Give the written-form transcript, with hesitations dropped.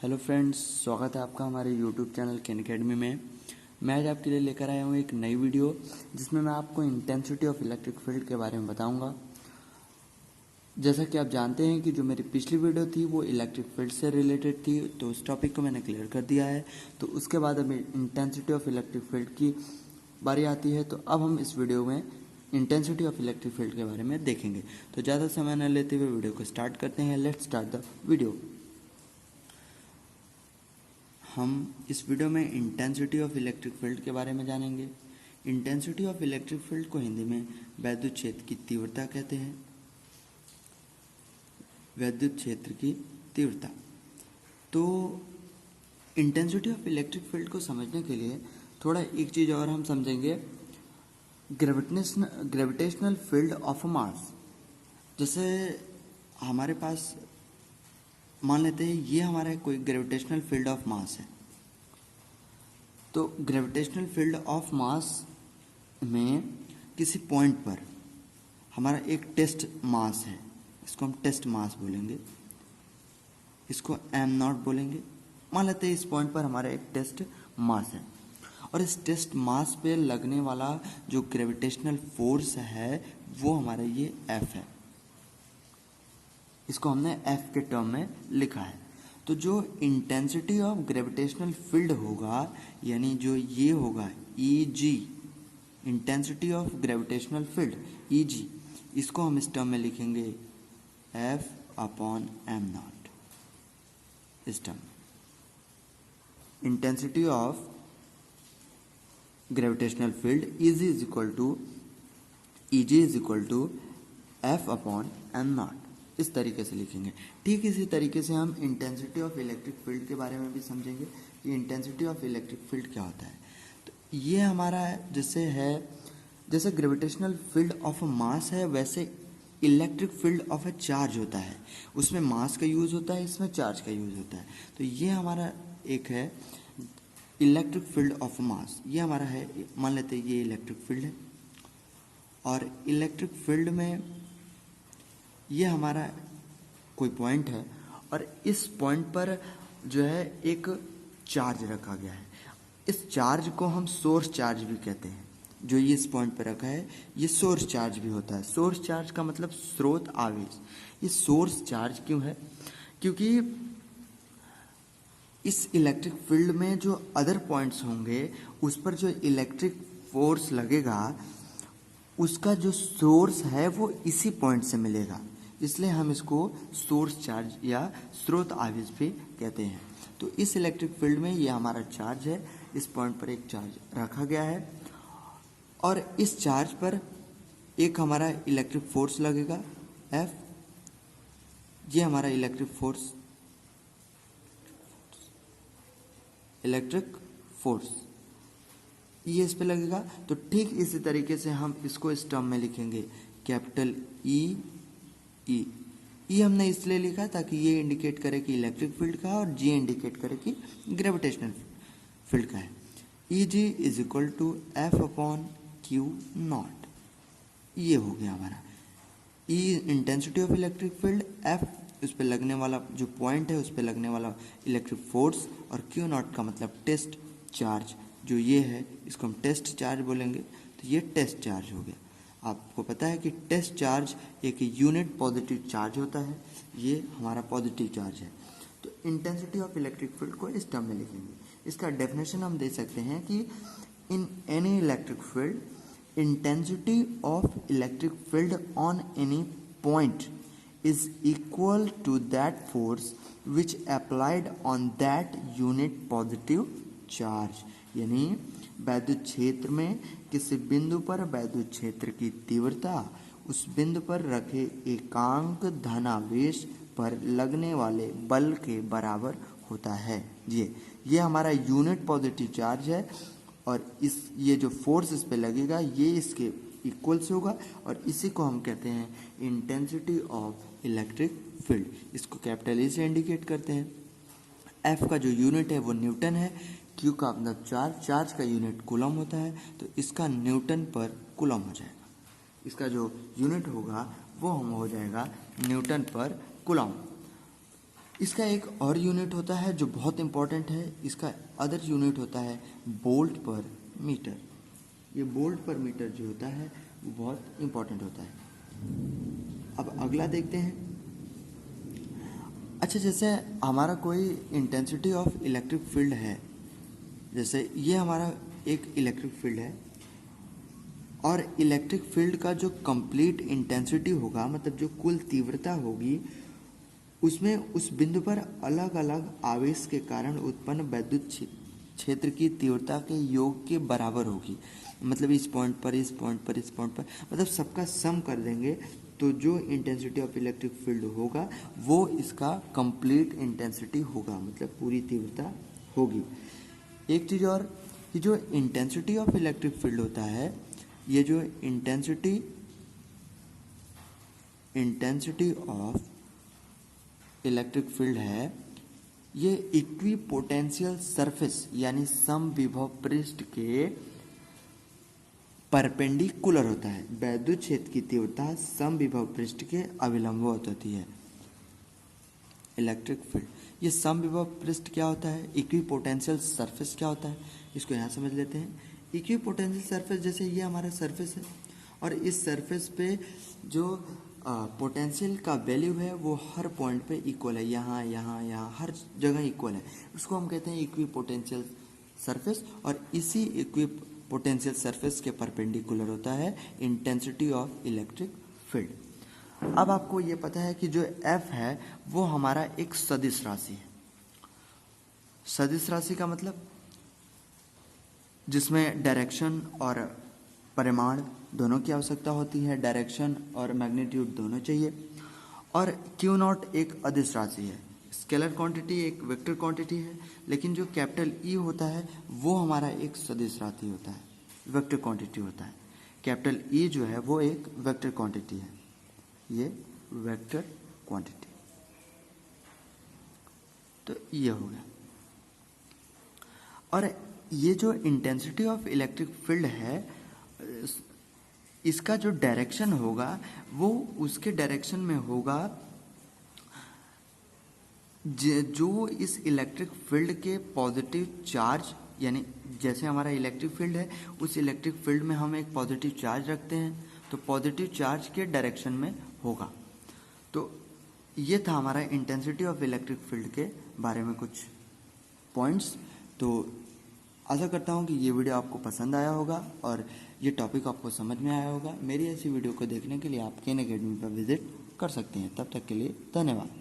Hello friends, स्वागत है आपका हमारे यूट्यूब चैनल केन अकेडमी में। मैं आज आपके लिए लेकर आया हूँ एक नई वीडियो जिसमें मैं आपको इंटेंसिटी ऑफ इलेक्ट्रिक फील्ड के बारे में बताऊंगा। जैसा कि आप जानते हैं कि जो मेरी पिछली वीडियो थी वो इलेक्ट्रिक फील्ड से रिलेटेड थी, तो उस टॉपिक को मैंने क्लियर कर दिया है। तो उसके बाद अब इंटेंसिटी ऑफ इलेक्ट्रिक फील्ड की बारी आती है। तो अब हम इस वीडियो में इंटेंसिटी ऑफ इलेक्ट्रिक फील्ड के बारे में देखेंगे। तो ज़्यादा समय न लेते हुए वीडियो को स्टार्ट करते हैं। Let's start the video. हम इस वीडियो में इंटेंसिटी ऑफ इलेक्ट्रिक फील्ड के बारे में जानेंगे। इंटेंसिटी ऑफ इलेक्ट्रिक फील्ड को हिंदी में वैद्युत क्षेत्र की तीव्रता कहते हैं। वैद्युत क्षेत्र की तीव्रता। तो इंटेंसिटी ऑफ इलेक्ट्रिक फील्ड को समझने के लिए थोड़ा एक चीज़ और हम समझेंगे, ग्रेविटेशनल फील्ड ऑफ मास। जैसे हमारे पास मान लेते हैं ये हमारा कोई ग्रेविटेशनल फील्ड ऑफ मास है। तो ग्रेविटेशनल फील्ड ऑफ मास में किसी पॉइंट पर हमारा एक टेस्ट मास है, इसको हम टेस्ट मास बोलेंगे, इसको m0 बोलेंगे। मान लेते हैं इस पॉइंट पर हमारा एक टेस्ट मास है और इस टेस्ट मास पे लगने वाला जो ग्रेविटेशनल फोर्स है वो हमारा ये F है। इसको हमने F के टर्म में लिखा है। तो जो इंटेंसिटी ऑफ ग्रेविटेशनल फील्ड होगा, यानी जो ये होगा Eg, intensity of gravitational field Eg, इसको हम इस टर्म में लिखेंगे F/m0। इस term intensity of gravitational field Eg is equal to F/m0, इस तरीके से लिखेंगे। ठीक इसी तरीके से हम इंटेंसिटी ऑफ इलेक्ट्रिक फील्ड के बारे में भी समझेंगे कि इंटेंसिटी ऑफ इलेक्ट्रिक फील्ड क्या होता है। तो ये हमारा जैसे ग्रेविटेशनल फील्ड ऑफ मास है, वैसे electric field of A charge होता है। उसमें मास का यूज़ होता है, इसमें चार्ज का यूज़ होता है। तो ये हमारा एक है इलेक्ट्रिक फील्ड ऑफ मास, ये हमारा है। मान लेते हैं ये इलेक्ट्रिक फील्ड है और इलेक्ट्रिक फील्ड में ये हमारा कोई पॉइंट है और इस पॉइंट पर जो है एक चार्ज रखा गया है। इस चार्ज को हम सोर्स चार्ज भी कहते हैं। जो ये इस पॉइंट पर रखा है ये सोर्स चार्ज भी होता है। सोर्स चार्ज का मतलब स्रोत आवेश। ये सोर्स चार्ज क्यों है? क्योंकि इस इलेक्ट्रिक फील्ड में जो अदर पॉइंट्स होंगे उस पर जो इलेक्ट्रिक फोर्स लगेगा उसका जो सोर्स है वो इसी पॉइंट से मिलेगा, इसलिए हम इसको सोर्स चार्ज या स्रोत आवेश भी कहते हैं। तो इस इलेक्ट्रिक फील्ड में ये हमारा चार्ज है, इस पॉइंट पर एक चार्ज रखा गया है और इस चार्ज पर एक हमारा इलेक्ट्रिक फोर्स लगेगा F। ये हमारा इलेक्ट्रिक फोर्स ये इस पे लगेगा। तो ठीक इसी तरीके से हम इसको इस टर्म में लिखेंगे कैपिटल E। हमने इसलिए लिखा ताकि ये इंडिकेट करे कि इलेक्ट्रिक फील्ड का है और G इंडिकेट करे कि ग्रेविटेशनल फील्ड का है। Eg is equal to F/q0। ये हो गया हमारा E intensity of electric field, F उस पर लगने वाला जो पॉइंट है उस पर लगने वाला इलेक्ट्रिक फोर्स और Q0 का मतलब टेस्ट चार्ज जो ये है इसको हम टेस्ट चार्ज बोलेंगे। तो ये टेस्ट चार्ज हो गया। आपको पता है कि टेस्ट चार्ज एक यूनिट पॉजिटिव चार्ज होता है, ये हमारा पॉजिटिव चार्ज है। तो इंटेंसिटी ऑफ इलेक्ट्रिक फील्ड को इस टर्म में लिखेंगे। इसका डेफिनेशन हम दे सकते हैं कि in any electric field intensity of electric field on any point is equal to that force which applied on that unit positive charge. यानी वैद्युत क्षेत्र में किसी बिंदु पर वैद्युत क्षेत्र की तीव्रता उस बिंदु पर रखे एकांक धनावेश पर लगने वाले बल के बराबर होता है। ये हमारा यूनिट पॉजिटिव चार्ज है और ये जो फोर्स इस पे लगेगा ये इसके इक्वल से होगा और इसी को हम कहते हैं इंटेंसिटी ऑफ इलेक्ट्रिक फील्ड। इसको कैपिटल E से इंडिकेट करते हैं। F का जो यूनिट है वो न्यूटन है, Q का मतलब चार्ज का यूनिट कूलम होता है, तो इसका न्यूटन पर कूलम हो जाएगा। इसका जो यूनिट होगा वो हम हो जाएगा न्यूटन पर कूलम। इसका एक और यूनिट होता है जो बहुत इंपॉर्टेंट है, इसका अदर यूनिट होता है वोल्ट पर मीटर। ये वोल्ट पर मीटर जो होता है वो बहुत इंपॉर्टेंट होता है। अब अगला देखते हैं। अच्छा, जैसे हमारा कोई इंटेंसिटी ऑफ इलेक्ट्रिक फील्ड है, जैसे ये हमारा एक इलेक्ट्रिक फील्ड है, और इलेक्ट्रिक फील्ड का जो कंप्लीट इंटेंसिटी होगा, मतलब जो कुल तीव्रता होगी, उसमें उस बिंदु पर अलग अलग आवेश के कारण उत्पन्न वैद्युत क्षेत्र की तीव्रता के योग के बराबर होगी। मतलब इस पॉइंट पर, इस पॉइंट पर, इस पॉइंट पर, मतलब सबका सम कर देंगे तो जो इंटेंसिटी ऑफ इलेक्ट्रिक फील्ड होगा वो इसका कंप्लीट इंटेंसिटी होगा, मतलब पूरी तीव्रता होगी। एक चीज़ और कि जो इंटेंसिटी ऑफ इलेक्ट्रिक फील्ड होता है, ये जो इंटेंसिटी ऑफ इलेक्ट्रिक फील्ड है, ये इक्विपोटेंशियल सरफेस यानी समविभव पृष्ठ के परपेंडिकुलर होता है। वैद्युत क्षेत्र की तीव्रता समविभव पृष्ठ के अभिलंबवत होती है। इलेक्ट्रिक फील्ड, ये समविभव पृष्ठ क्या होता है, इक्विपोटेंशियल सरफेस क्या होता है, इसको यहाँ समझ लेते हैं। इक्विपोटेंशियल सरफेस, जैसे ये हमारा सरफेस है और इस सरफेस पे जो पोटेंशियल का वैल्यू है वो हर पॉइंट पे इक्वल है, यहाँ यहाँ यहाँ हर जगह इक्वल है, उसको हम कहते हैं इक्विपोटेंशियल सरफेस। और इसी इक्विपोटेंशियल सरफेस के परपेंडिकुलर होता है इंटेंसिटी ऑफ इलेक्ट्रिक फील्ड। अब आपको ये पता है कि जो F है वो हमारा एक सदिश राशि है। सदिश राशि का मतलब जिसमें डायरेक्शन और परिमाण दोनों की आवश्यकता होती है, डायरेक्शन और मैग्नीट्यूड दोनों चाहिए। और Q नॉट एक अदिश राशि है, स्केलर क्वांटिटी एक वेक्टर क्वांटिटी है, लेकिन जो कैपिटल E होता है वो हमारा एक सदिश राशि होता है, वेक्टर क्वांटिटी होता है। कैपिटल E जो है वो एक वेक्टर क्वांटिटी है, ये वेक्टर क्वांटिटी। तो ये हो गया। और ये जो इंटेंसिटी ऑफ इलेक्ट्रिक फील्ड है, इसका जो डायरेक्शन होगा वो उसके डायरेक्शन में होगा जो इस इलेक्ट्रिक फील्ड के पॉजिटिव चार्ज, यानी जैसे हमारा इलेक्ट्रिक फील्ड है उस इलेक्ट्रिक फील्ड में हम एक पॉजिटिव चार्ज रखते हैं, तो पॉजिटिव चार्ज के डायरेक्शन में होगा। तो ये था हमारा इंटेंसिटी ऑफ इलेक्ट्रिक फील्ड के बारे में कुछ पॉइंट्स। तो आशा करता हूँ कि ये वीडियो आपको पसंद आया होगा और ये टॉपिक आपको समझ में आया होगा। मेरी ऐसी वीडियो को देखने के लिए आप केन अकेडमी पर विजिट कर सकते हैं। तब तक के लिए धन्यवाद।